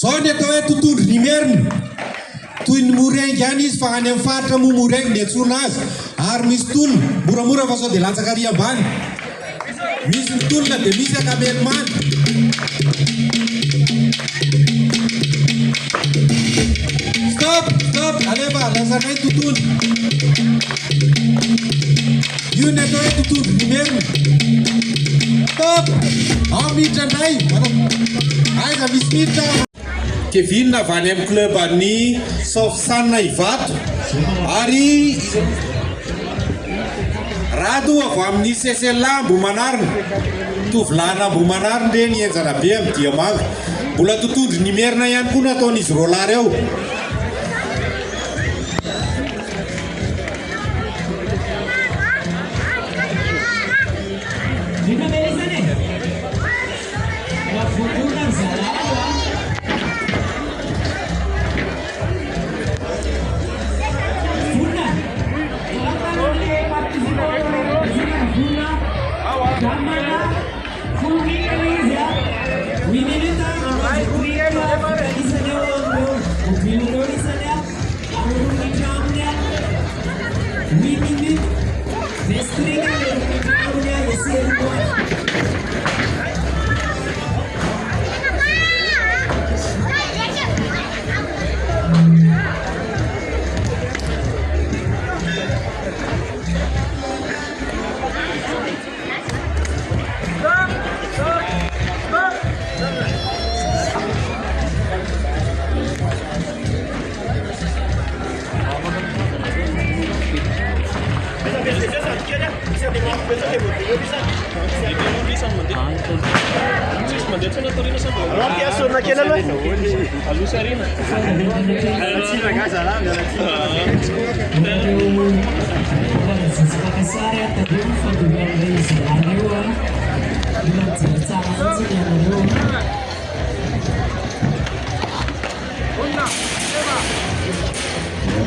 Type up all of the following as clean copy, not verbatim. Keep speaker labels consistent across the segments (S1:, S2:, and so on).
S1: Soalnya kau itu tuh nimer, tuin mureng janis fahan yang fat kamu mureng netsunas, armis tun murah-murah pasal di lancar karya ban, mis tun lah demisa kabel man. Stop, aleba lancar itu tun, you neto itu tuh nimer, stop, ami janai, ay kabis mita. Kevin na vanem club ani Sofsan na ivato ary rado avy amin'ny seselambo manarina tovolahy mbo manarina reny enjana be amin'ny Diamanga mbola totondry nimerina ihany koa nataon'izy rola reo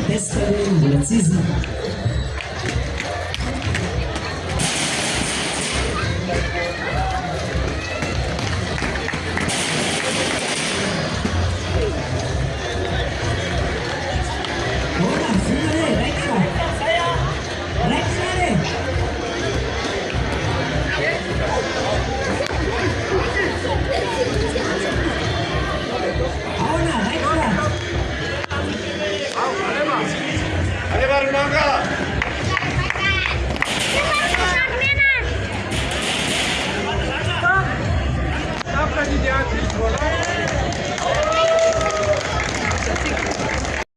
S2: Testa buat season